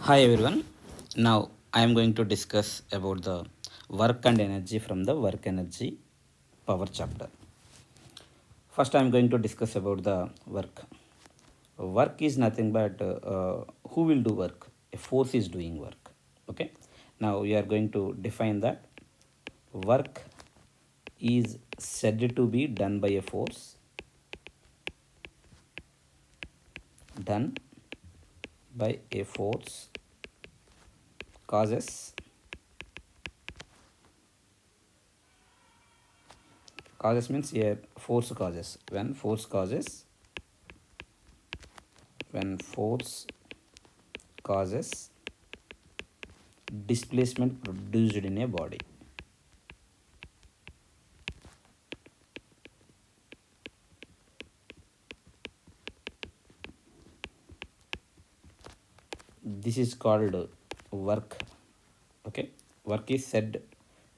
Hi everyone. Now I am going to discuss about the work and energy from the work energy power chapter. First I am going to discuss about the work. Work is nothing but who will do work? A force is doing work. Okay. Now we are going to define that work is said to be done by a force, done by a force causes means here force causes when force causes displacement produced in a body. This is called work. Okay, work is said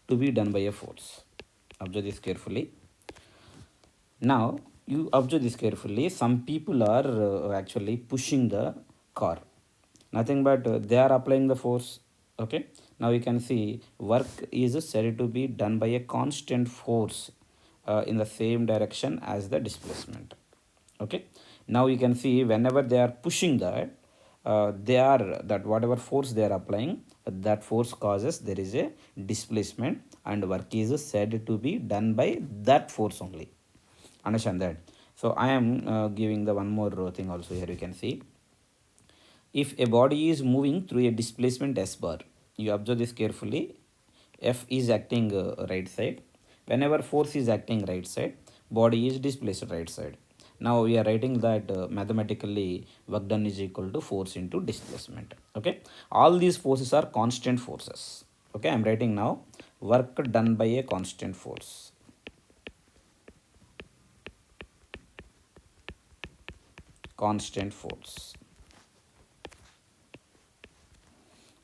to be done by a force. Observe this carefully. Now you observe this carefully. Some people are actually pushing the car, nothing but they are applying the force. Okay, now you can see work is said to be done by a constant force in the same direction as the displacement. Okay, now you can see whenever they are pushing that they are that whatever force they are applying, that force causes there is a displacement and work is said to be done by that force only. Understand that? So I am giving the one more thing also. Here you can see if a body is moving through a displacement s bar, you observe this carefully. F is acting right side. Whenever force is acting right side, body is displaced right side. Now we are writing that mathematically work done is equal to force into displacement. Okay, all these forces are constant forces. Okay, I am writing now work done by a constant force. Constant force.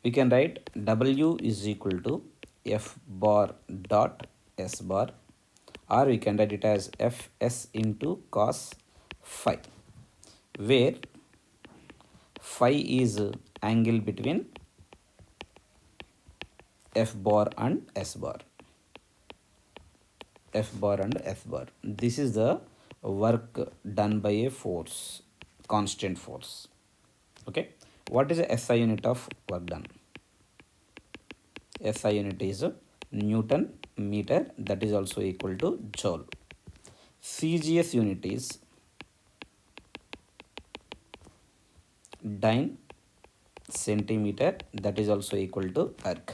We can write W is equal to F bar dot S bar, or we can write it as Fs into cos phi, where phi is angle between F bar and S bar. F bar and S bar. This is the work done by a force, constant force. Okay, what is the SI unit of work done? SI unit is Newton meter, that is also equal to joule. CGS unit is dyne centimeter, that is also equal to erg.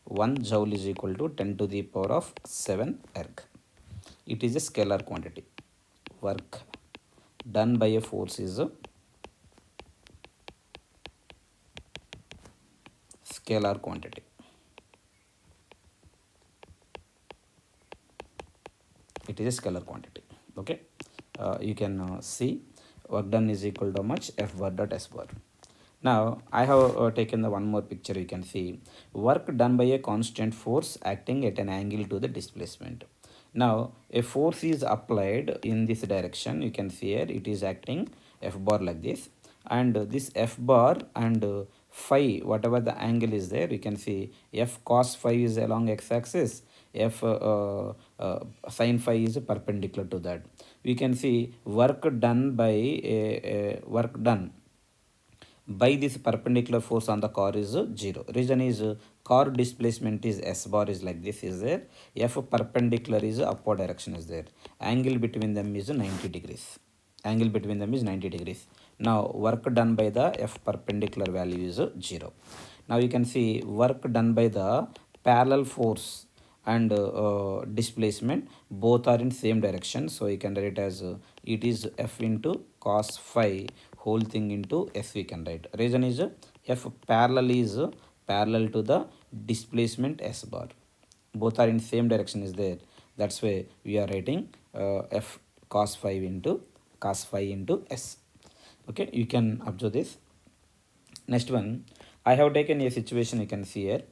1 joule is equal to 10 to the power of 7 erg. It is a scalar quantity. Work done by a force is a scalar quantity. It is a scalar quantity. Okay, you can see work done is equal to how much? F bar dot S bar. Now I have taken the one more picture. You can see work done by a constant force acting at an angle to the displacement. Now a force is applied in this direction. You can see here it is acting F bar like this, and this F bar and phi, whatever the angle is there, you can see F cos phi is along x-axis, F sin phi is perpendicular to that. We can see work done by work done by this perpendicular force on the car is 0. Reason is car displacement is S bar is like this is there. F perpendicular is upward direction is there. Angle between them is 90 degrees. Angle between them is 90 degrees. Now work done by the F perpendicular value is 0. Now you can see work done by the parallel force and displacement, both are in same direction. So you can write it as it is F into cos phi whole thing into S we can write. Reason is F parallel is parallel to the displacement S bar. Both are in same direction is there. That's why we are writing F cos phi into S. Okay, you can observe this. Next one, I have taken a situation you can see here.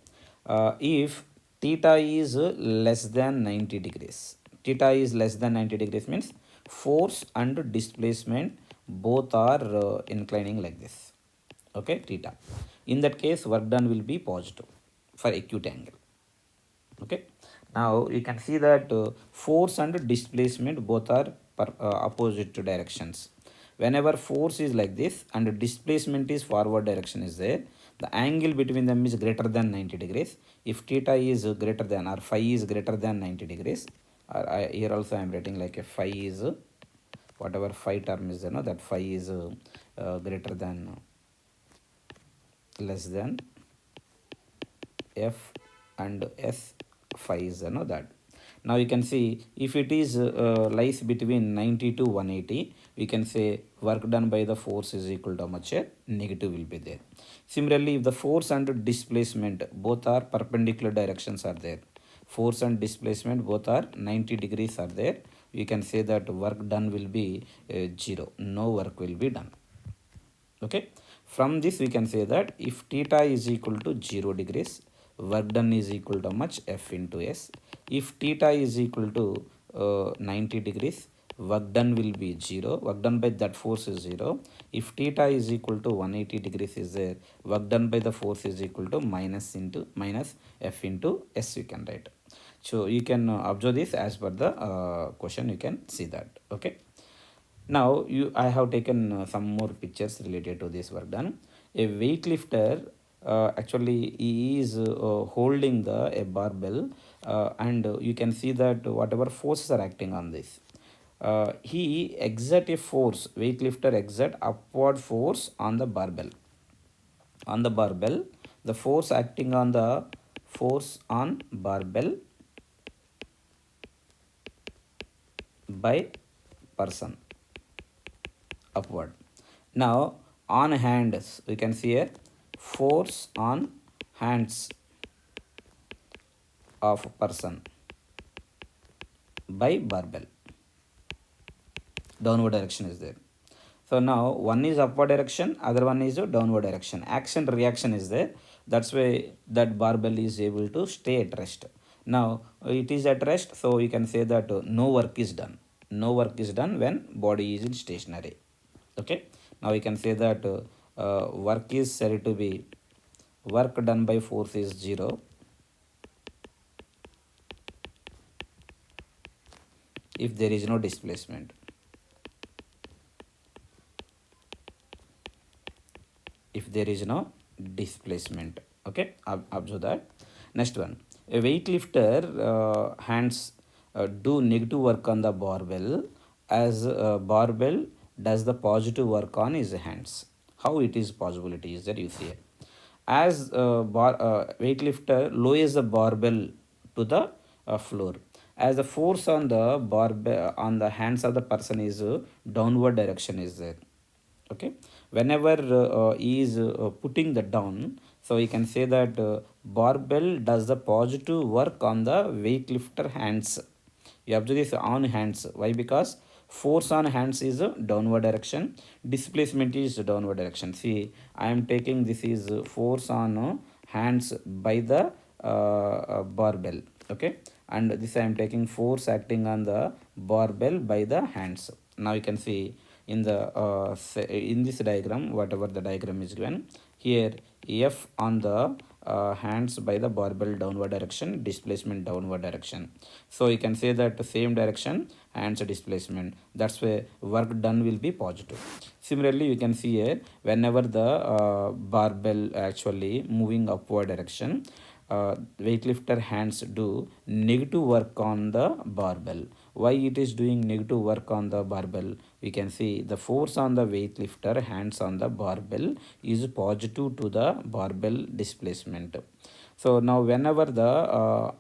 If theta is less than 90 degrees, theta is less than 90 degrees means force and displacement both are inclining like this. Okay, theta. In that case, work done will be positive for acute angle. Okay. Now you can see that force and displacement both are opposite directions. Whenever force is like this and displacement is forward direction is there, the angle between them is greater than 90 degrees. If theta is greater than or phi is greater than 90 degrees, or here also I am writing like a phi is whatever phi term is there, no, that phi is greater than less than f and s phi is that. Now you can see if it is lies between 90 to 180, we can say work done by the force is equal to how much? Negative will be there. Similarly, if the force and displacement both are perpendicular directions are there, force and displacement both are 90 degrees are there, we can say that work done will be 0. No work will be done. Okay. From this we can say that if theta is equal to 0 degrees, work done is equal to how much? F into S. If theta is equal to 90 degrees, work done will be 0. Work done by that force is 0. If theta is equal to 180 degrees is there, work done by the force is equal to minus F into S we can write. So you can observe this as per the question, you can see that. Okay. Now I have taken some more pictures related to this work done. A weightlifter actually he is holding a barbell and you can see that whatever forces are acting on this. He exert a force, weightlifter exert upward force on the barbell. On the barbell, the force acting on the force on barbell by person upward. Now on hands, we can see here force on hands of person by barbell. Downward direction is there. So now one is upward direction, other one is downward direction. Action reaction is there. That's why that barbell is able to stay at rest. Now it is at rest, so you can say that no work is done. No work is done when body is in stationary. Okay. Now we can say that work is said to be work done by force is 0 if there is no displacement. If there is no displacement. Okay, observe that. Next one, a weightlifter hands do negative work on the barbell as barbell does the positive work on his hands. How it is possibility is that you see as weightlifter lowers the barbell to the floor, as the force on the barbell on the hands of the person is downward direction is there. Okay, whenever he is putting the down, so we can say that barbell does the positive work on the weightlifter hands. You observe this on hands. Why? Because force on hands is downward direction, displacement is downward direction. See, I am taking this is force on hands by the barbell. Okay, and this I am taking force acting on the barbell by the hands. Now you can see in the in this diagram, whatever the diagram is given here, F on the hands by the barbell downward direction, displacement downward direction. So you can say that the same direction hands displacement, that's why work done will be positive. Similarly, you can see here whenever the barbell actually moving upward direction, weightlifter hands do negative work on the barbell. Why it is doing negative work on the barbell? We can see the force on the weightlifter hands on the barbell is positive to the barbell displacement. So now whenever the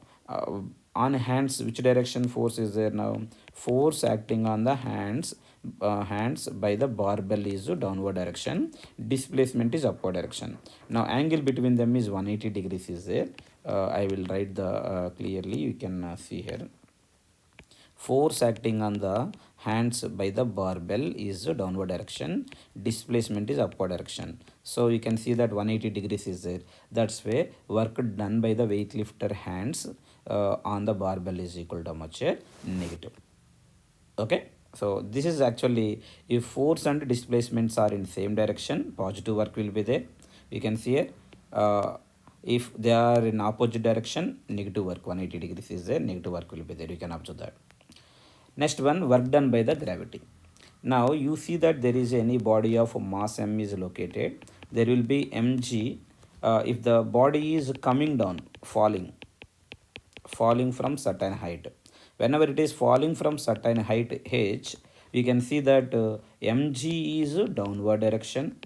on hands, which direction force is there now? Force acting on the hands by the barbell is downward direction, displacement is upward direction. Now angle between them is 180 degrees is there. I will write the clearly, you can see here. Force acting on the hands by the barbell is downward direction, displacement is upward direction. So you can see that 180 degrees is there. That's why work done by the weightlifter hands on the barbell is equal to how much? Negative. Okay, so this is actually if force and displacements are in same direction, positive work will be there. We can see here, if they are in opposite direction, negative work 180 degrees is there, negative work will be there. You can observe that. Next one, work done by the gravity. Now you see that there is any body of mass m is located. There will be mg. If the body is coming down, falling from certain height. Whenever it is falling from certain height h, we can see that mg is downward direction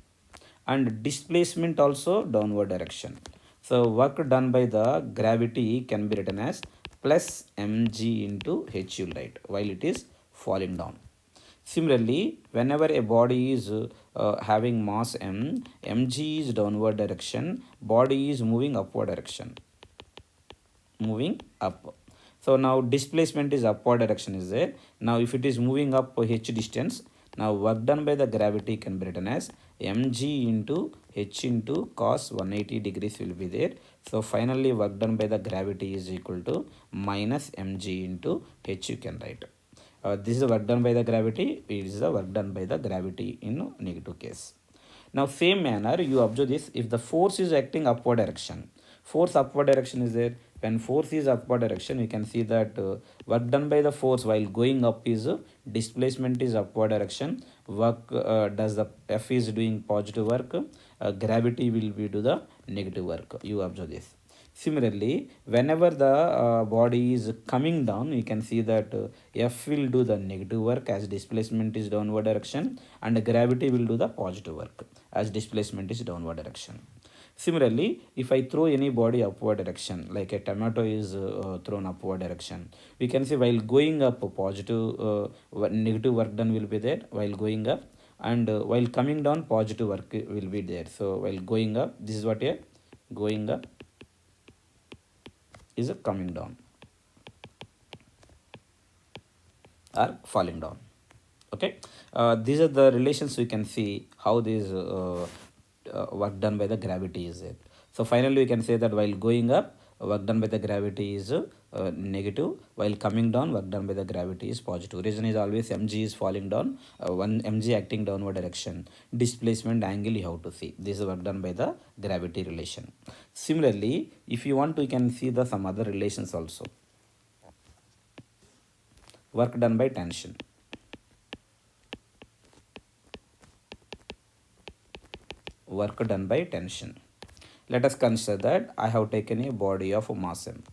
and displacement also downward direction. So work done by the gravity can be written as plus mg into h, you write, while it is falling down. Similarly, whenever a body is having mass m, mg is downward direction, body is moving upward direction, moving up. So now displacement is upward direction is there. Now if it is moving up h distance, now work done by the gravity can be written as mg into h into cos 180 degrees will be there. So finally work done by the gravity is equal to minus mg into h, you can write. This is the work done by the gravity. It is the work done by the gravity in negative case. Now same manner you observe this, if the force is acting upward direction, force upward direction is there. When force is upward direction, you can see that work done by the force while going up is displacement is upward direction. Work does the F is doing positive work, gravity will be do the negative work. You observe this. Similarly, whenever the body is coming down, you can see that F will do the negative work as displacement is downward direction, and gravity will do the positive work as displacement is downward direction. Similarly, if I throw any body upward direction, like a tomato is thrown upward direction, we can see while going up positive, negative work done will be there while going up, and while coming down positive work will be there. So while going up, this is what here, going up is coming down or falling down. Okay, these are the relations we can see how this work done by the gravity is there. So finally we can say that while going up, work done by the gravity is negative, while coming down, work done by the gravity is positive. Reason is always mg is falling down, one mg acting downward direction, displacement angle you have to see. This is work done by the gravity relation. Similarly, if you want to, you can see the some other relations also. Work done by tension. Work done by tension. Let us consider that I have taken a body of mass m.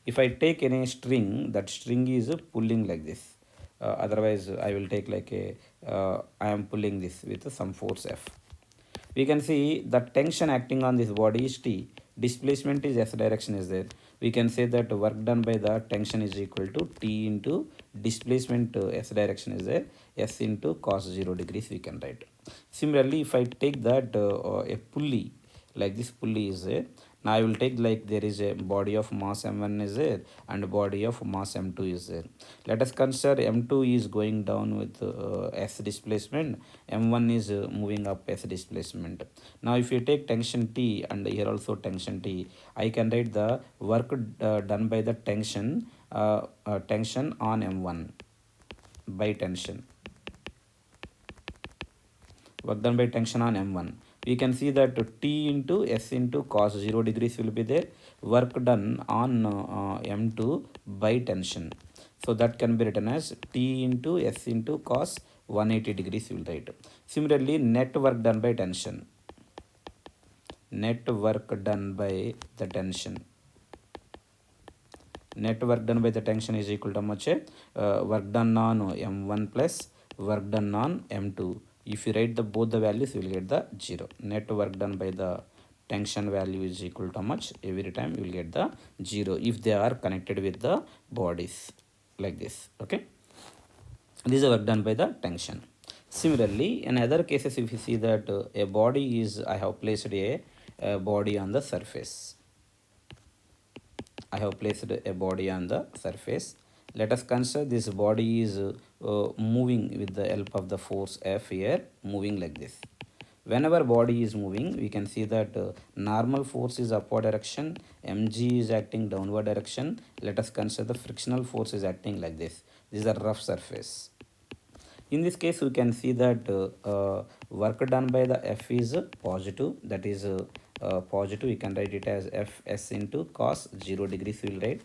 If I take any string, that string is pulling like this. Otherwise, I will take like a, I am pulling this with some force F. We can see the tension acting on this body is T. Displacement is S direction is there. We can say that work done by the tension is equal to T into displacement S direction is there. S into cos 0 degrees we can write. Similarly, if I take that a pulley, like this pulley is there. Now I will take like there is a body of mass m1 is there and body of mass m2 is there. Let us consider m2 is going down with s displacement, m1 is moving up s displacement. Now if you take tension T and here also tension T, I can write the work done by the tension on m1 by tension. Work done by tension on m1. We can see that T into S into cos 0 degrees will be there. Work done on m2 by tension. So that can be written as T into S into cos 180 degrees will write. Similarly, net work done by tension. Net work done by the tension. Net work done by the tension is equal to how much? Work done on m1 plus work done on m2. If you write the both the values, you will get the 0. Net work done by the tension value is equal to how much? Every time you will get the 0 if they are connected with the bodies like this. Okay, this is work done by the tension. Similarly, in other cases, if you see that a body is, I have placed a body on the surface. I have placed a body on the surface. Let us consider this body is moving with the help of the force F here, moving like this. Whenever body is moving, we can see that normal force is upward direction, mg is acting downward direction. Let us consider the frictional force is acting like this. This is a rough surface. In this case, we can see that Work done by the F is positive, that is positive, you can write it as Fs into cos 0 degrees we will write.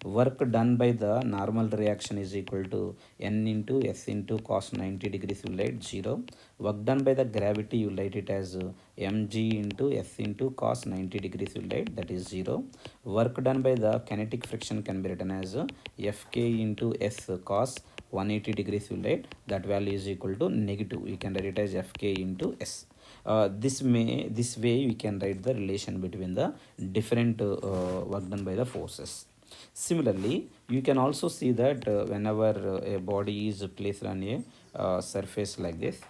Work done by the normal reaction is equal to N into S into cos 90 degrees you will write 0. Work done by the gravity you will write it as mg into S into cos 90 degrees you will write, that is 0. Work done by the kinetic friction can be written as Fk into S cos 180 degrees you will write, that value is equal to negative, we can write it as Fk into S. This way we can write the relation between the different work done by the forces. Similarly, you can also see that whenever a body is placed on a surface like this,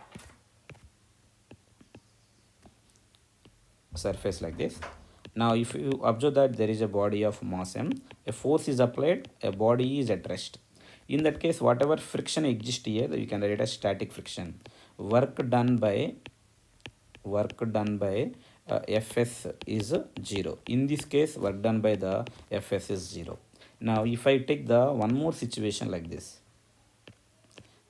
now if you observe that there is a body of mass m, a force is applied, a body is at rest. In that case, whatever friction exists here, you can write it as static friction. Work done by Fs is 0. In this case, work done by the Fs is 0. Now if I take the one more situation like this,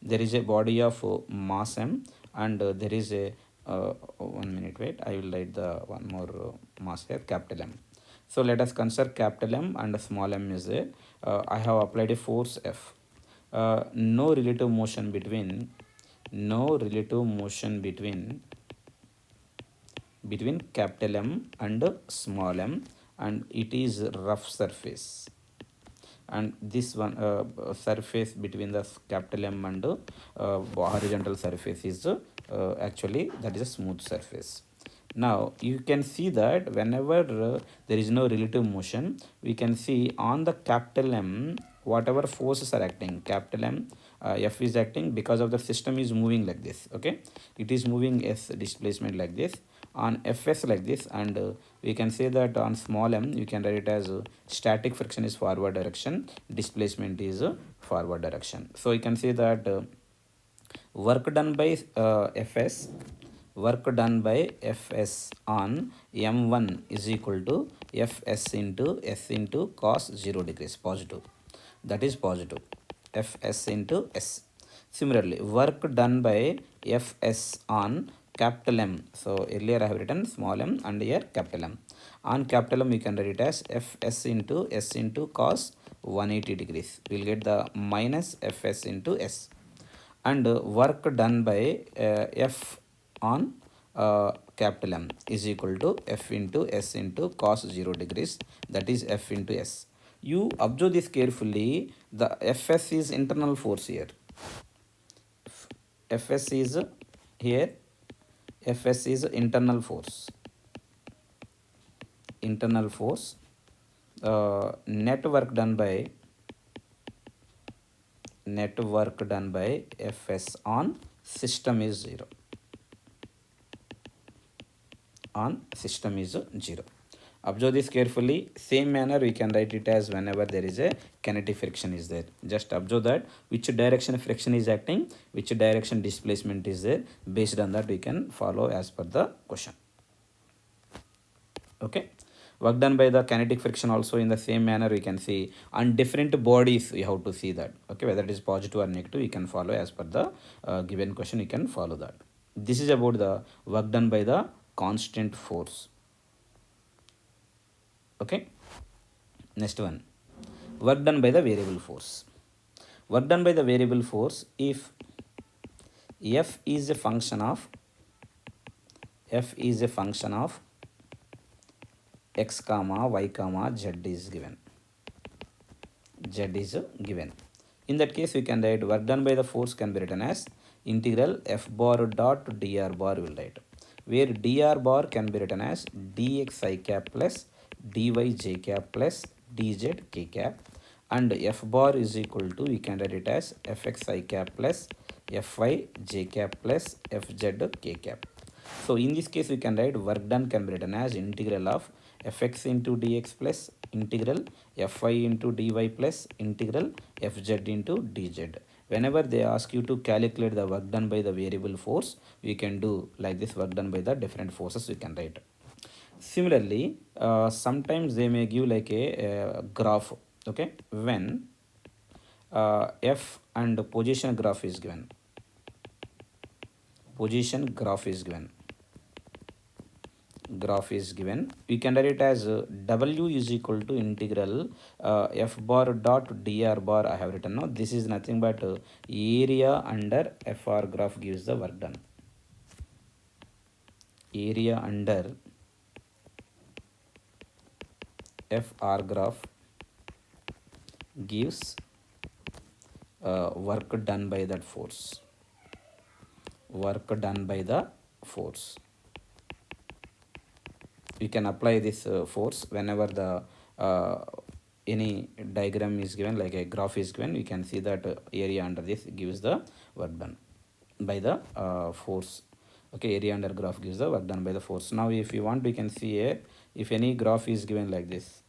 there is a body of mass m and there is a 1 minute wait, I will write the one more mass here, capital M. So let us consider capital M and small m is there. I have applied a force F. No relative motion between capital M and small m, and it is rough surface, and this one surface between the capital M and horizontal surface is actually that is a smooth surface. Now you can see that whenever there is no relative motion, we can see on the capital M whatever forces are acting, capital M F is acting because of the system is moving like this, okay, it is moving S displacement like this on Fs like this, and we can say that on small m you can write it as static friction is forward direction, displacement is forward direction. So you can say that work done by Fs on m1 is equal to Fs into S into cos 0 degrees, positive, that is positive, Fs into S. Similarly, work done by Fs on capital M. So earlier I have written small m and here capital M. On capital M you can write it as Fs into S into cos 180 degrees. We will get the minus Fs into S. And work done by F on capital M is equal to F into S into cos 0 degrees, that is F into S. You observe this carefully, the Fs is internal force here. Fs is here, Fs is internal force. Net work done by Fs on system is 0. Observe this carefully. Same manner we can write it as whenever there is a kinetic friction is there. Just observe that which direction friction is acting, which direction displacement is there. Based on that we can follow as per the question. Okay. Work done by the kinetic friction also in the same manner we can see. On different bodies we have to see that. Okay, whether it is positive or negative, you can follow as per the given question. You can follow that. This is about the work done by the constant force. Okay. Next one, work done by the variable force. Work done by the variable force, if F is a function of x comma y comma z is given. In that case we can write work done by the force can be written as integral f bar dot dr bar will write, where dr bar can be written as dx I cap plus dy j cap plus dz k cap, and f bar is equal to, we can write it as fx I cap plus fy j cap plus fz k cap. So in this case we can write work done can be written as integral of fx into dx plus integral fy into dy plus integral fz into dz. Whenever they ask you to calculate the work done by the variable force, we can do like this, work done by the different forces we can write. Similarly, sometimes they may give like a graph, okay, when f and position graph is given. position graph is given. Graph is given. We can write it as W is equal to integral F bar dot dr bar. I have written now. This is nothing but area under FR graph gives the work done. Area under FR graph gives work done by that force. Work done by the force. We can apply this force whenever the any diagram is given, like a graph is given. We can see that area under this gives the work done by the force. Okay, area under graph gives the work done by the force. Now if you want, we can see here, if any graph is given like this,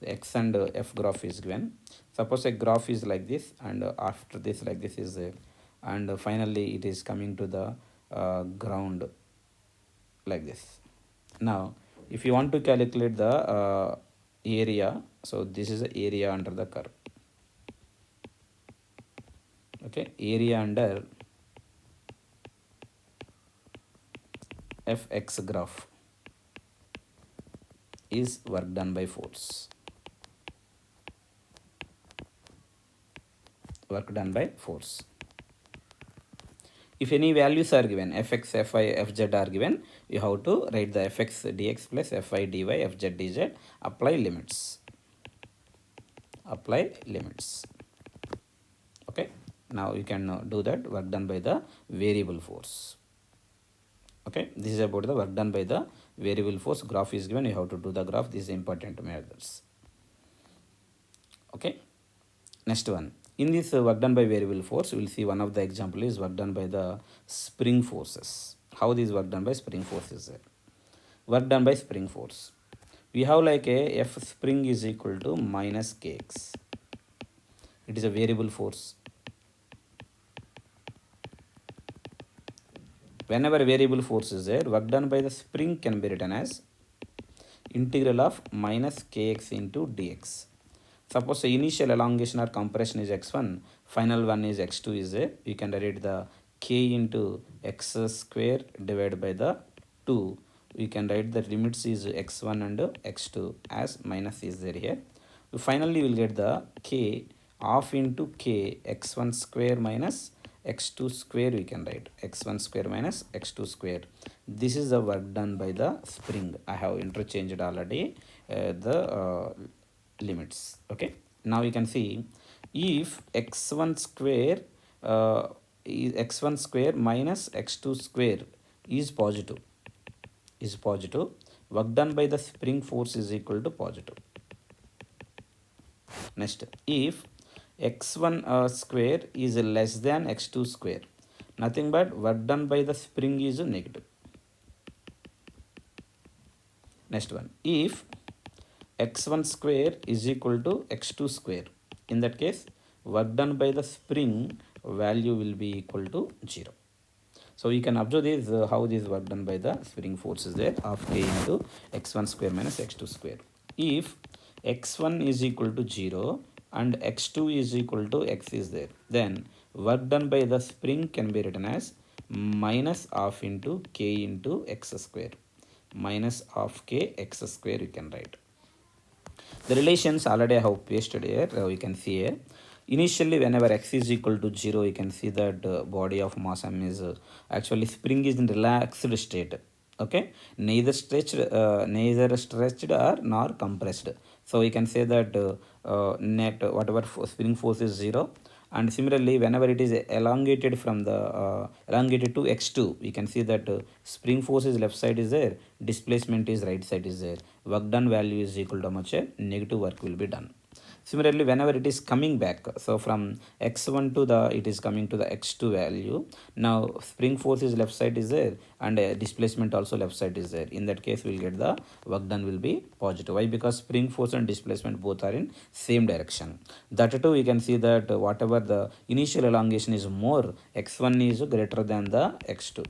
the x and f graph is given. Suppose a graph is like this, and after this like this is there, and finally it is coming to the ground like this. Now if you want to calculate the area, so this is the area under the curve. Okay, area under fx graph is work done by force. Work done by force. If any values are given, fx, fy, fz are given, you have to write the fx dx plus fy dy, fz dz, apply limits. Apply limits. Okay, now you can do that, work done by the variable force. Okay, this is about the work done by the variable force. Graph is given, you have to do the graph. This is important methods. Okay, next one. In this work done by variable force, we will see one of the example is work done by the spring forces. How this work done by spring force is there? Work done by spring force. We have like a F spring is equal to minus kx. It is a variable force. Whenever variable force is there, work done by the spring can be written as integral of minus kx into dx. Suppose the initial elongation or compression is x1, final one is x2 is there. You can write the k into x square divided by the 2. We can write the limits is x1 and x2 as minus is there here. Finally, we will get the k half into k x1 square minus x2 square. We can write x1 square minus x2 square. This is the work done by the spring. I have interchanged already the limits. Okay, now you can see if x1 square is x1 square minus x2 square is positive, work done by the spring force is equal to positive. Next, if x1 square is less than x2 square, nothing but work done by the spring is negative. Next one, if x1 square is equal to x2 square, in that case work done by the spring value will be equal to 0. So you can observe this how this work done by the spring force is there of k into x1 square minus x2 square. If x1 is equal to 0 and x2 is equal to x is there, then work done by the spring can be written as minus half into k into x square. Minus half k x square you can write. The relations already I have pasted here. You can see here. Initially, whenever x is equal to 0, you can see that body of mass m is actually spring is in relaxed state. Okay, neither stretched or nor compressed. So we can say that net whatever spring force is 0. And similarly, whenever it is elongated from the elongated to x2, we can see that spring force is left side is there, displacement is right side is there. Work done value is equal to how much? Negative work will be done. Similarly, whenever it is coming back, so from x1 to the it is coming to the x2 value. Now spring force is left side is there, and displacement also left side is there. In that case, we'll get the work done will be positive. Why? Because spring force and displacement both are in same direction. That too, we can see that whatever the initial elongation is more, x1 is greater than the x2.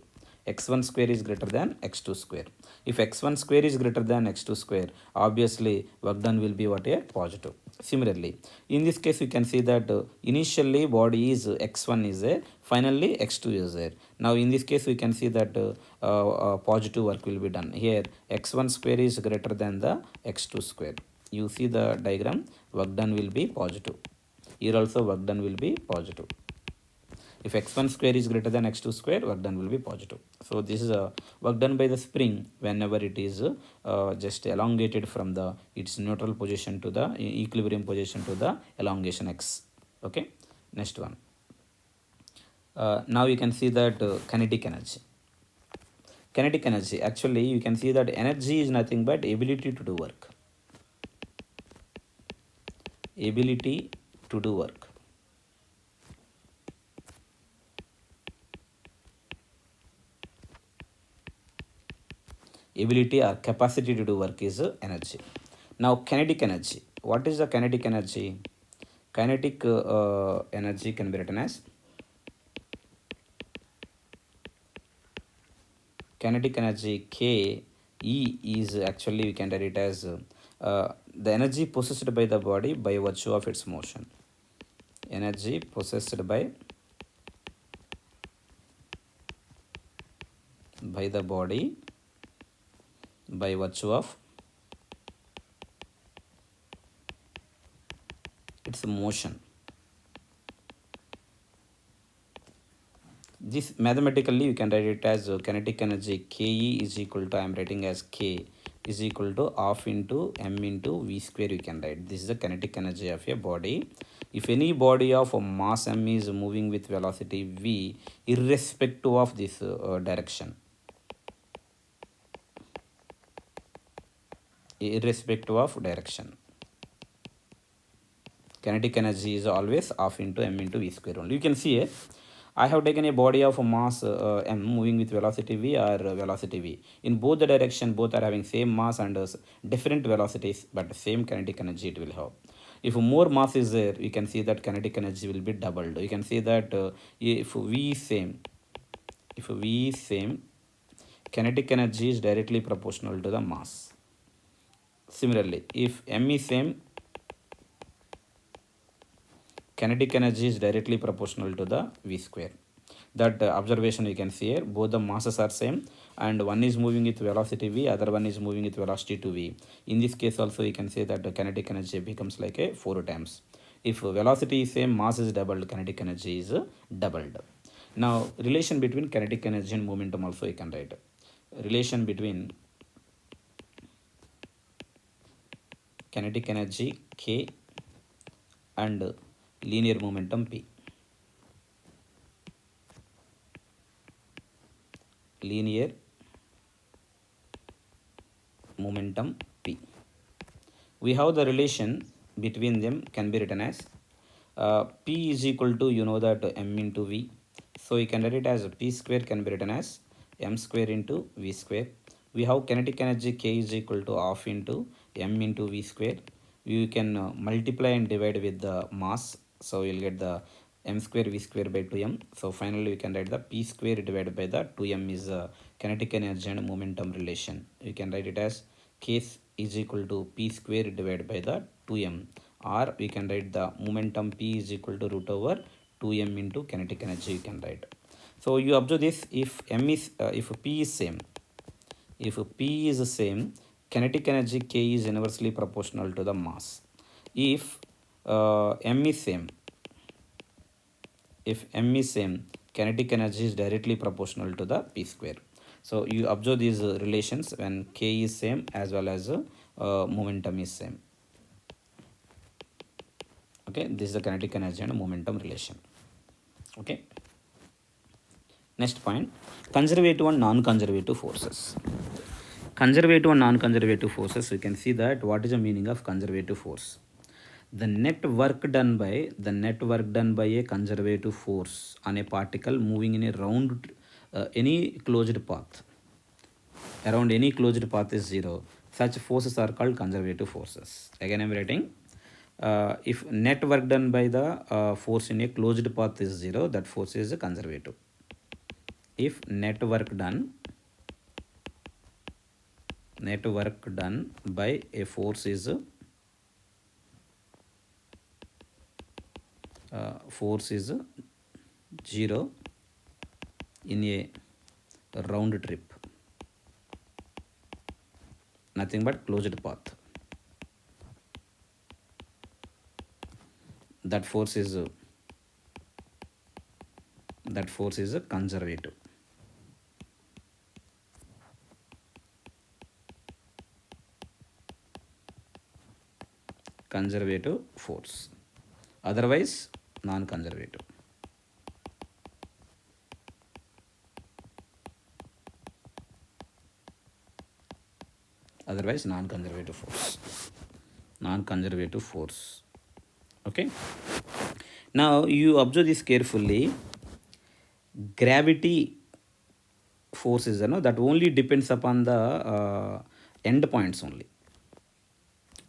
x1 square is greater than x2 square. If x1 square is greater than x2 square, obviously work done will be what, a positive. Similarly, in this case we can see that initially body is x1 is there, finally x2 is there. Now in this case we can see that positive work will be done. Here x1 square is greater than the x2 square. You see the diagram, work done will be positive. Here also work done will be positive. If x1 square is greater than x2 square, work done will be positive. So this is a work done by the spring whenever it is just elongated from the its neutral position to the equilibrium position to the elongation x. Okay, next one. Now you can see that kinetic energy. Kinetic energy, actually you can see that energy is nothing but ability to do work. Ability to do work. Ability or capacity to do work is energy. Now kinetic energy. What is the kinetic energy? Kinetic energy can be written as kinetic energy K E is actually we can write it as the energy possessed by the body by virtue of its motion. Energy possessed by the body by virtue of its motion. This mathematically you can write it as kinetic energy Ke is equal to, I am writing as K is equal to half into m into v square. You can write this is the kinetic energy of a body. If any body of mass m is moving with velocity v irrespective of this direction, irrespective of direction, kinetic energy is always half into m into v square only. You can see here I have taken a body of mass m moving with velocity v or velocity v. In both the direction, both are having same mass and different velocities, but same kinetic energy it will have. If more mass is there, you can see that kinetic energy will be doubled. You can see that if v is same, kinetic energy is directly proportional to the mass. Similarly, if m is same, kinetic energy is directly proportional to the v square. That observation you can see here, both the masses are same and one is moving with velocity v, other one is moving with velocity to v. In this case also you can say that the kinetic energy becomes like a 4 times. If velocity is same, mass is doubled, kinetic energy is doubled. Now relation between kinetic energy and momentum also you can write. Relation between kinetic energy K and linear momentum P. Linear momentum P. We have the relation between them can be written as P is equal to, you know that m into V. So you can write it as P square can be written as m square into V square. We have kinetic energy K is equal to half into m into V square. You can multiply and divide with the mass. So you'll get the m square v square by 2m. So finally we can write the p square divided by the 2m is kinetic energy and momentum relation. You can write it as k is equal to p square divided by the 2m, or we can write the momentum p is equal to root over 2m into kinetic energy you can write. So you observe this, if m is if p is same, kinetic energy K is inversely proportional to the mass. If m is same, kinetic energy is directly proportional to the p square. So you observe these relations when K is same as well as momentum is same. Okay, this is the kinetic energy and momentum relation. Okay. Next point, conservative and non-conservative forces. Conservative and non-conservative forces, you can see that what is the meaning of conservative force. The net work done by a conservative force on a particle moving in a round any closed path. Around any closed path is 0. Such forces are called conservative forces. Again I am writing, if net work done by the force in a closed path is 0, that force is conservative. If net work done net work done by a force is 0 in a round trip, nothing but closed path. That force is conservative. Conservative force, otherwise non-conservative. Otherwise non-conservative force. Okay, now you observe this carefully. Gravity force is that only depends upon the end points only.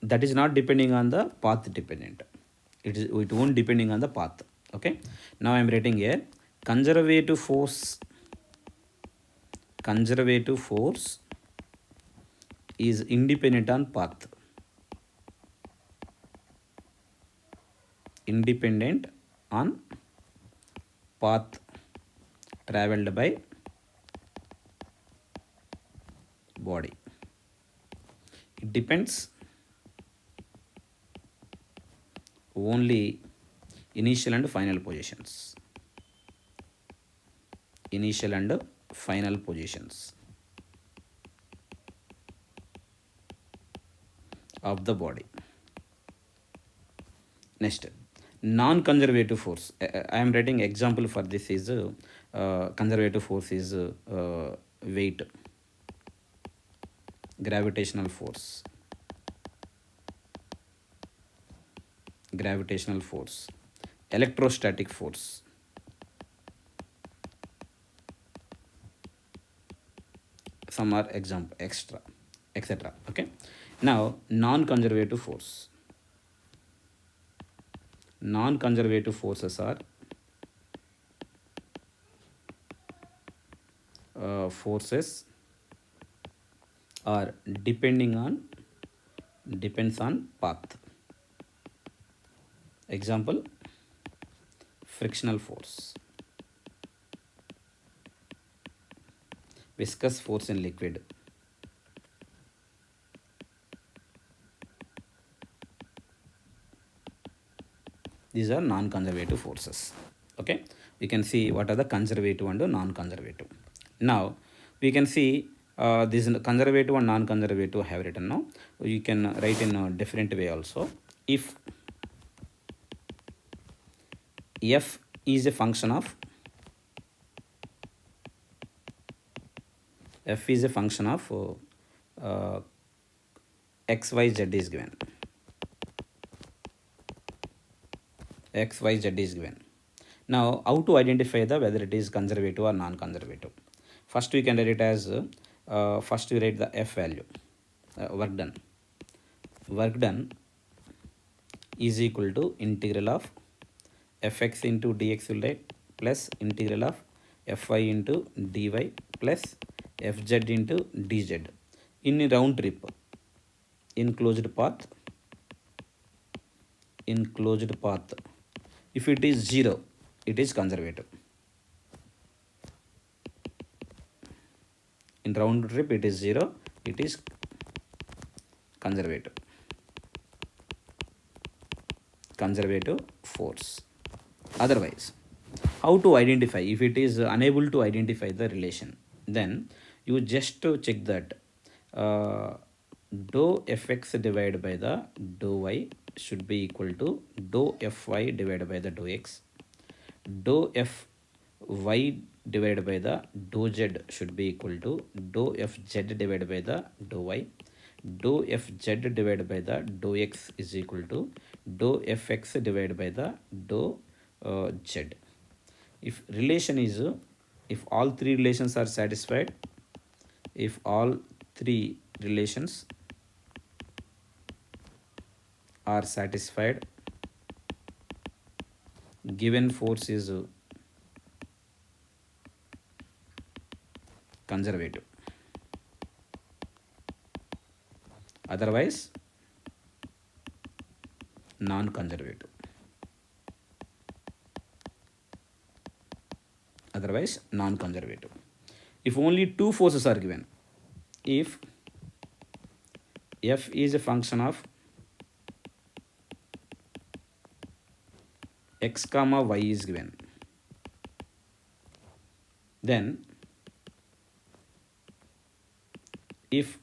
That is not depending on the path dependent. It won't depending on the path. Okay, now I am writing here conservative force is independent on path. Independent on path traveled by body. It depends only initial and final positions. Initial and final positions of the body. Next, non-conservative force. I am writing example for this is conservative force is weight, gravitational force, electrostatic force, some are example extra, etc. Okay, now non-conservative forces are forces are depends on path. Example, frictional force, viscous force in liquid, these are non-conservative forces. Okay, we can see what are the conservative and non-conservative. Now we can see this conservative and non-conservative I have written. Now you can write in a different way also. If f is a function of x, y, z is given. X, y, z is given. Now how to identify the whether it is conservative or non-conservative? First we can write it as first we write the f value, work done is equal to integral of fx into dx will write plus integral of fy into dy plus fz into dz in a round trip in closed path. If it is 0, it is conservative. In round trip it is 0, it is conservative force. Otherwise, how to identify? If it is unable to identify the relation, then you just check that dou fx divided by the dou y should be equal to dou fy divided by the dou x. Dou fy divided by the dou z should be equal to dou fz divided by the dou y. Dou fz divided by the dou x is equal to dou fx divided by the dou z. If relation is, if all three relations are satisfied, given force is conservative. otherwise non-conservative. Otherwise non-conservative. If only two forces are given, if f is a function of x comma y is given, then if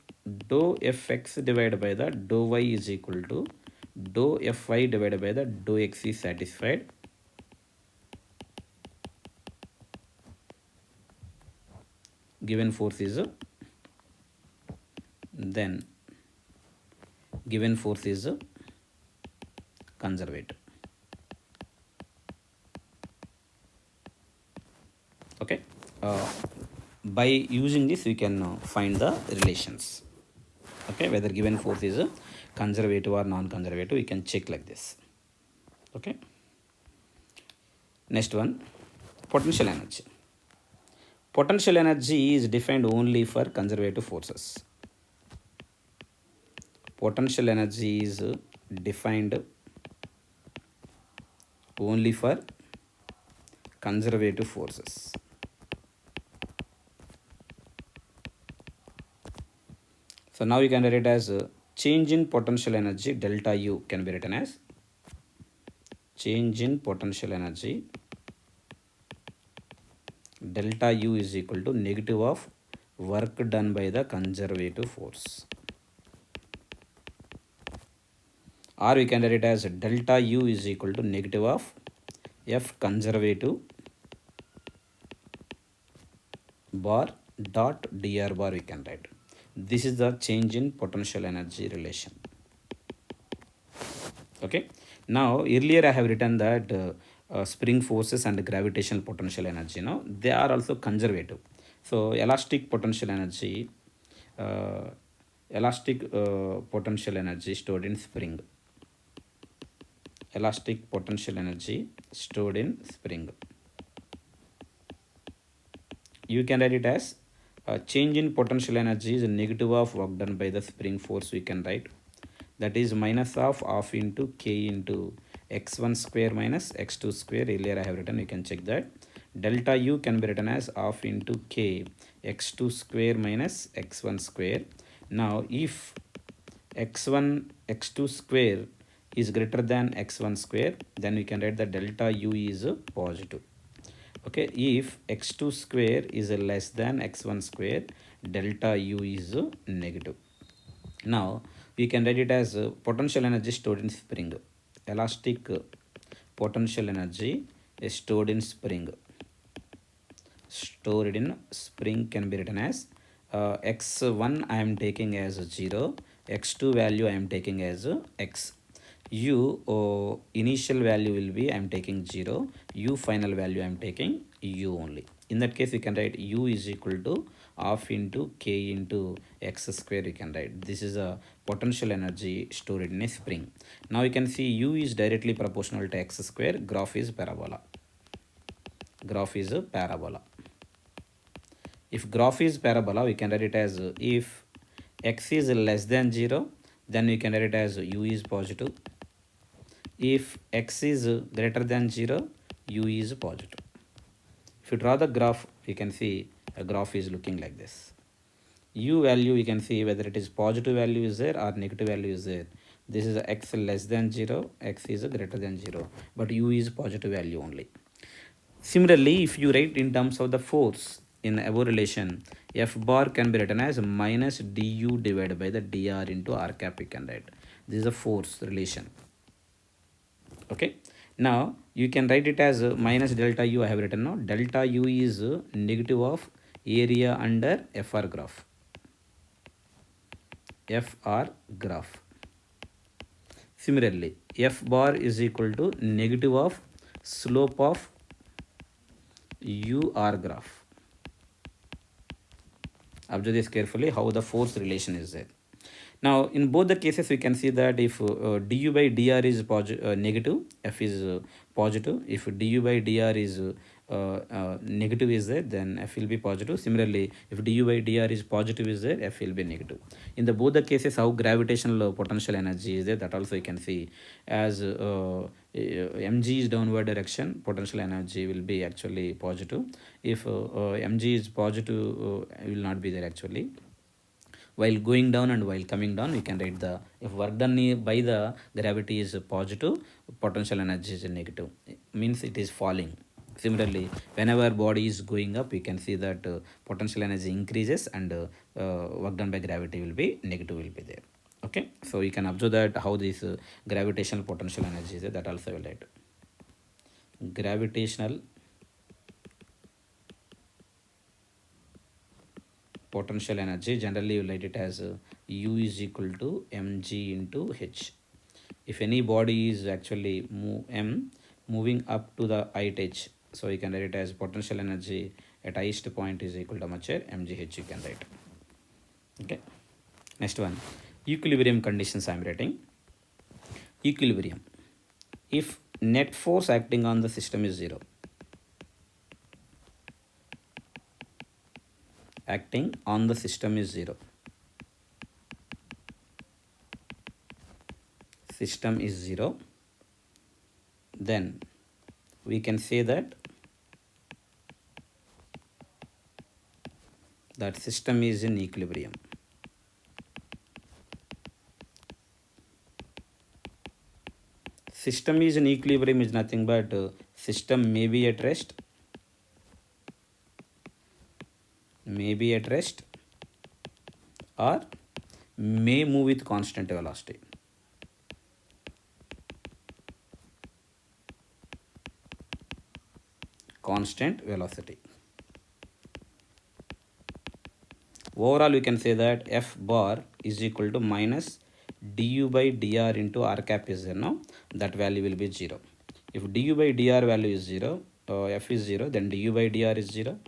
dou fx divided by the dou y is equal to dou fy divided by the dou x is satisfied, given force is then given force is conservative. Okay, by using this we can find the relations. Okay, whether given force is conservative or non-conservative, we can check like this. Okay, next one, potential energy. Potential energy is defined only for conservative forces. Potential energy is defined only for conservative forces. So now you can write it as change in potential energy delta U can be written as change in potential energy delta U is equal to negative of work done by the conservative force. Or we can write it as delta U is equal to negative of F conservative bar dot dr bar we can write. This is the change in potential energy relation. Okay, now earlier I have written that spring forces and gravitational potential energy, they are also conservative. So elastic potential energy stored in spring, elastic potential energy stored in spring, you can write it as change in potential energy is negative of work done by the spring force, we can write, that is minus of half into k into x1 square minus x2 square. Earlier I have written, you can check that. Delta U can be written as half into k x2 square minus x1 square. Now if x2 square is greater than x1 square, then we can write that delta U is positive. Okay, if x2 square is less than x1 square, delta U is negative. Now we can write it as potential energy stored in spring, elastic potential energy is stored in spring. Stored in spring can be written as x1 I am taking as 0, x2 value I am taking as x. U initial value will be I am taking 0, U final value I am taking U only. In that case we can write U is equal to half into k into x square, we can write. This is a potential energy stored in a spring. Now you can see U is directly proportional to x square, graph is parabola. Graph is a parabola. If graph is parabola, we can write it as if x is less than 0, then we can write it as U is positive. If x is greater than 0, U is positive. If you draw the graph, you can see a graph is looking like this. U value, you can see whether it is positive value is there or negative value is there. This is x less than 0, x is greater than 0, but U is positive value only. Similarly, if you write in terms of the force in above relation, F bar can be written as minus du divided by the dr into r cap, we can write. This is a force relation. Okay, now you can write it as minus delta U I have written now. Delta U is negative of area under FR graph. FR graph. Similarly, F bar is equal to negative of slope of UR graph. Observe this carefully how the force relation is there. Now in both the cases we can see that if du by dr is negative, F is positive. If du by dr is negative is there, then F will be positive. Similarly, if du by dr is positive is there, F will be negative. In the both the cases, how gravitational potential energy is there, that also you can see. As mg is downward direction, potential energy will be actually positive. If mg is positive, it will not be there actually. While going down and while coming down, we can write the, if work done by the gravity is positive, potential energy is negative, means it is falling. Similarly, whenever body is going up, you can see that potential energy increases, and work done by gravity will be negative, will be there. Okay, so you can observe that how this gravitational potential energy is there, that also will write. Gravitational potential energy, generally you write it as U is equal to mg into h. If any body is actually moving up to the height h, so you can write it as potential energy at highest point is equal to much mgh, you can write. Okay, next one, equilibrium conditions I am writing. Equilibrium, if net force acting on the system is 0, acting on the system is 0, system is 0, then we can say that system is in equilibrium. System is in equilibrium is nothing but system may be at rest, or may move with constant velocity. Constant velocity. Overall, we can say that F bar is equal to minus du by dr into r cap is 0. Now that value will be 0. If du by dr value is 0, F is 0, then du by dr is 0.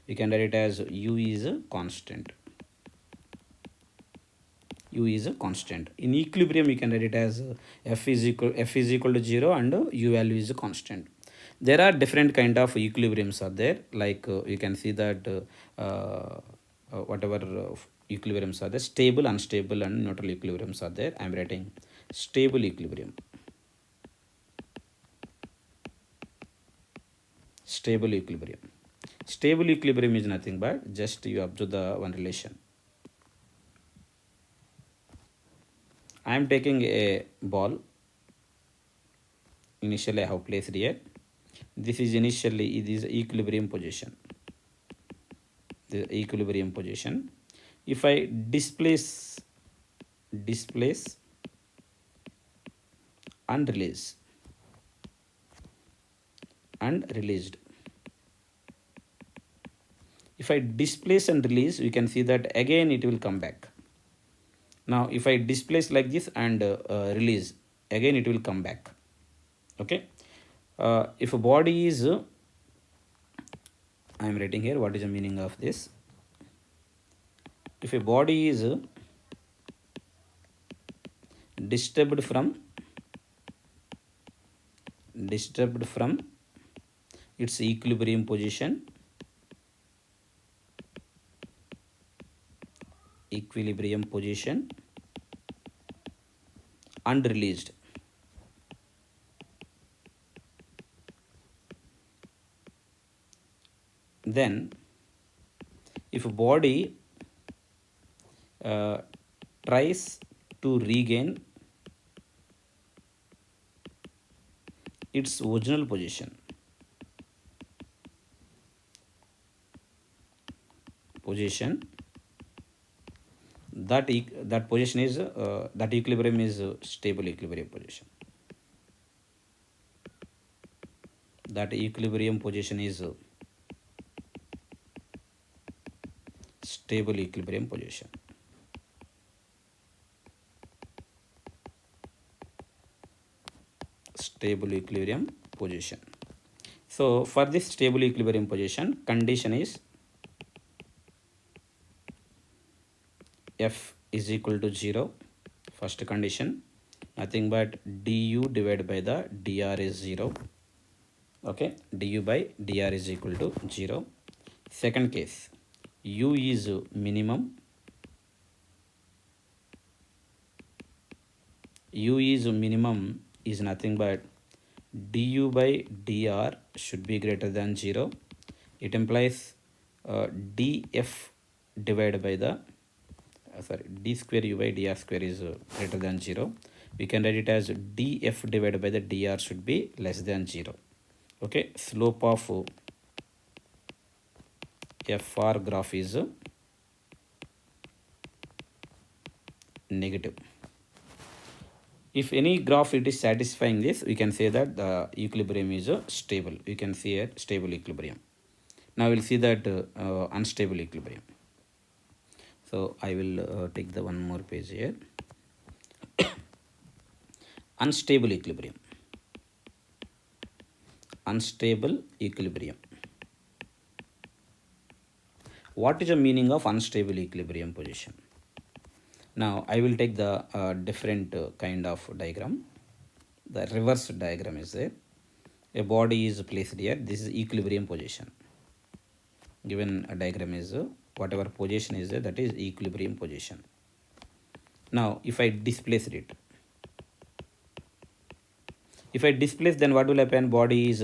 We can write it as u is a constant. U is a constant. In equilibrium, you can write it as F is equal to 0 and U value is a constant. There are different kind of equilibriums are there, like you can see that whatever equilibriums are there, stable, unstable and neutral equilibriums are there. I am writing stable equilibrium. Stable equilibrium. Stable equilibrium is nothing but just you observe the one relation. I am taking a ball. Initially I have placed here. This is initially, it is equilibrium position. The equilibrium position. If I displace and release and released. If I displace and release, you can see that again it will come back. Now if I displace like this and release, again it will come back. Okay, if a body is I am writing here what is the meaning of this. If a body is disturbed from its equilibrium position, and released, then if a body tries to regain its original position, that position is that equilibrium is stable equilibrium position. That equilibrium position is stable equilibrium position. Stable equilibrium position. So for this stable equilibrium position, condition is F is equal to 0. First condition, nothing but du divided by the dr is 0. Okay, du by dr is equal to 0. Second case, u is minimum, u is minimum is nothing but du by dr should be greater than 0. It implies df divided by the d square u by dr square is greater than 0. We can write it as df divided by the dr should be less than 0. Okay, slope of fr graph is negative. If any graph it is satisfying this, we can say that the equilibrium is stable. You can see a stable equilibrium. Now we'll see that unstable equilibrium. So I will take the one more page here. Unstable equilibrium. Unstable equilibrium. What is the meaning of unstable equilibrium position? Now I will take the different kind of diagram. The reverse diagram is there. A body is placed here. This is equilibrium position. Given a diagram is whatever position is there, that is equilibrium position. Now if I displace it, then what will happen? Body is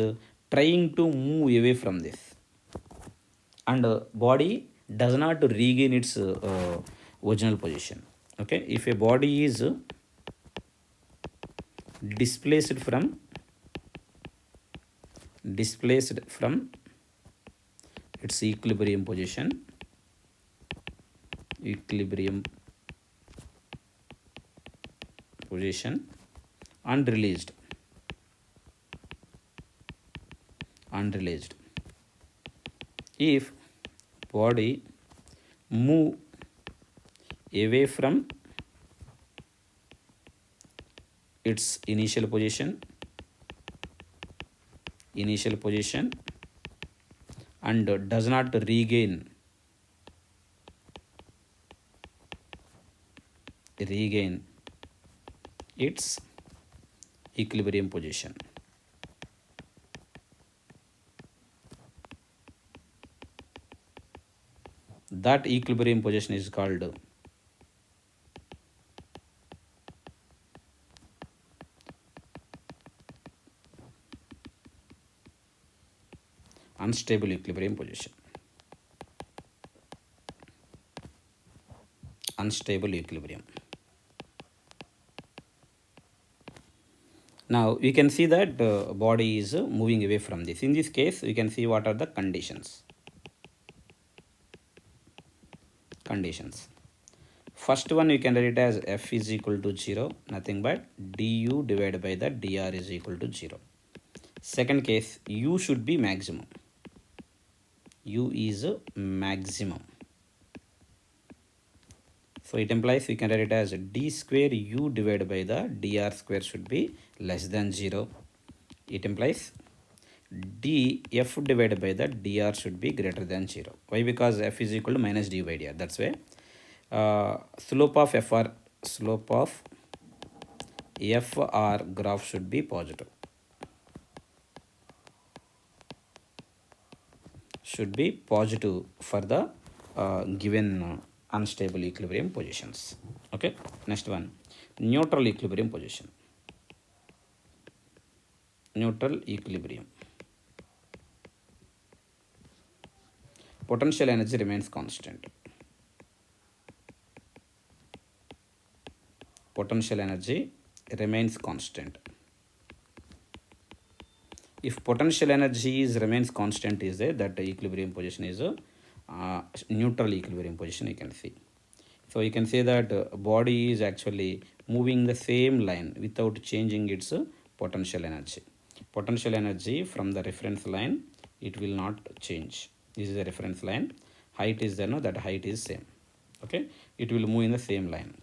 trying to move away from this, and body does not regain its original position. Okay, if a body is displaced from its equilibrium position and released, if body move away from its initial position and does not regain its equilibrium position, that equilibrium position is called unstable equilibrium position. Unstable equilibrium. Now we can see that the body is moving away from this. In this case, we can see what are the conditions. First one, we can write it as f is equal to 0, nothing but du divided by the dr is equal to 0. Second case, u should be maximum. U is maximum. So it implies we can write it as d square u divided by the dr square should be less than 0. It implies df divided by the dr should be greater than 0. Why? Because f is equal to minus du by dr. That's why slope of fr graph should be positive. For the given unstable equilibrium positions. Okay, next one, neutral equilibrium position. Neutral equilibrium. Potential energy remains constant. If potential energy remains constant is there, that equilibrium position is a neutral equilibrium position, you can see. So you can say that body is actually moving the same line without changing its potential energy. Potential energy from the reference line, it will not change. This is a reference line. Height is there, no, that height is same. Okay, it will move in the same line.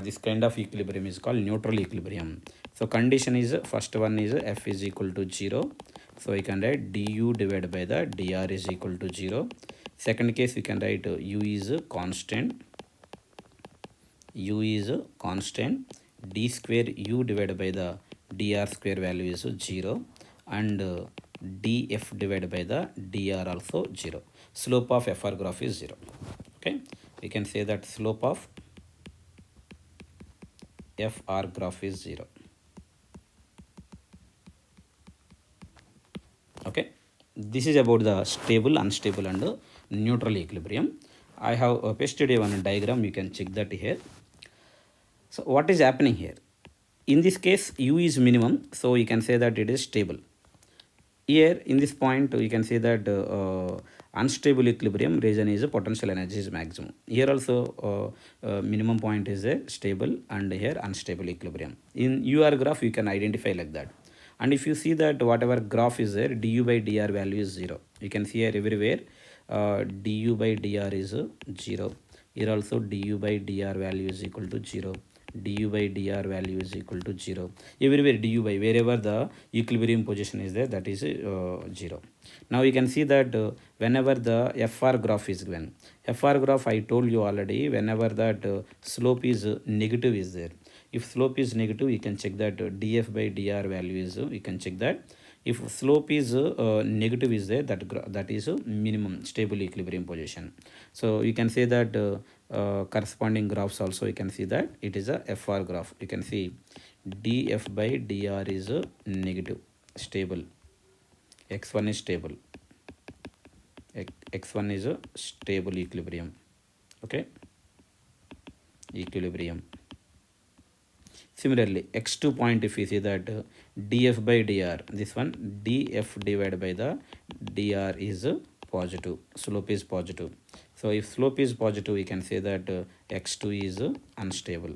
This kind of equilibrium is called neutral equilibrium. So condition is, first one is f is equal to 0. So we can write du divided by the dr is equal to 0. Second case, we can write u is constant. D square u divided by the dr square value is 0, and df divided by the dr also 0. Slope of fr graph is 0. Okay, we can say that slope of fr graph is 0. Okay, this is about the stable, unstable and neutral equilibrium. I have pasted a one diagram, you can check that here. So what is happening here? In this case u is minimum, so you can say that it is stable. Here in this point you can say that unstable equilibrium region is potential energy is maximum. Here also minimum point is a stable and here unstable equilibrium. In ur graph you can identify like that. And if you see that whatever graph is there, du by dr value is 0. You can see here everywhere du by dr is 0. Here also du by dr value is equal to 0. Du by dr value is equal to 0. Everywhere du by, wherever the equilibrium position is there, that is 0. Now you can see that whenever the fr graph is given, fr graph I told you already, whenever that slope is negative is there. If slope is negative, you can check that df by dr value is, you can check that. If slope is negative is there, that is minimum stable equilibrium position. So you can say that corresponding graphs also you can see that it is a fr graph. You can see df by dr is negative, stable, x1 is stable, x1 is a stable equilibrium. Okay, equilibrium. Similarly x2 point, if you see that df by dr, this one df divided by the dr is positive, slope is positive. So if slope is positive, we can say that x2 is unstable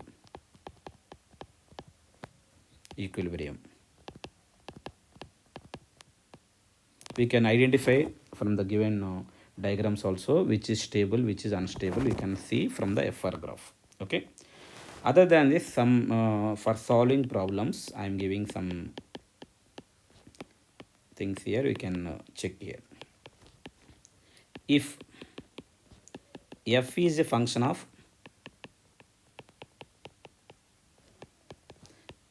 equilibrium. We can identify from the given diagrams also which is stable, which is unstable. We can see from the fr graph. Okay, other than this, some for solving problems I am giving some things here. We can check here. If f is a function of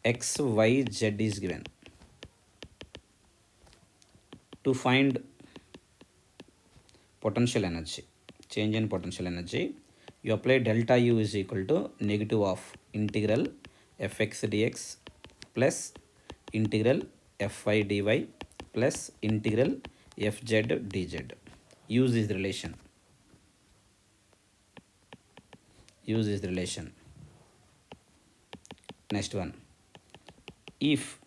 x, y, z is given, to find potential energy, change in potential energy, you apply delta u is equal to negative of integral fx dx plus integral fy dy plus integral fz dz. Use this relation. Use this relation. Next one. If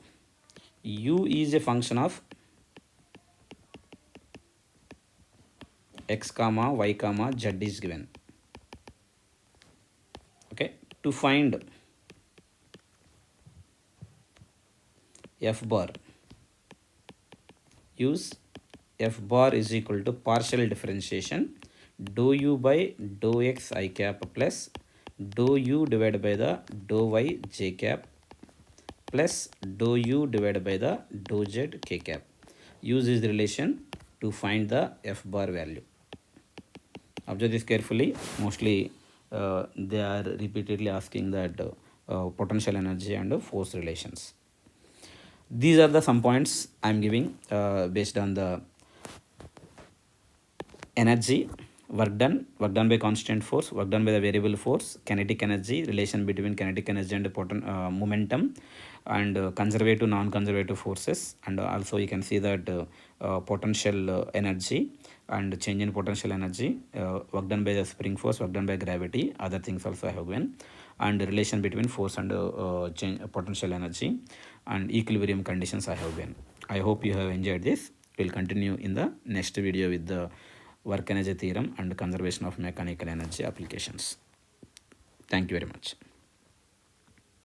u is a function of x comma y comma z is given. Okay, to find f bar, use f bar is equal to partial differentiation dou u by dou x I cap plus dou u divided by the dou y j cap plus dou u divided by the dou z k cap. Use this relation to find the f bar value. Observe this carefully. Mostly they are repeatedly asking that potential energy and force relations. These are the some points I am giving based on the energy, work done by constant force, work done by the variable force, kinetic energy, relation between kinetic energy and momentum, and conservative, non-conservative forces, and also you can see that potential energy and change in potential energy, work done by the spring force, work done by gravity, other things also I have given, and relation between force and change potential energy, and equilibrium conditions I have given. I hope you have enjoyed this. We'll continue in the next video with the work energy theorem and conservation of mechanical energy applications. Thank you very much.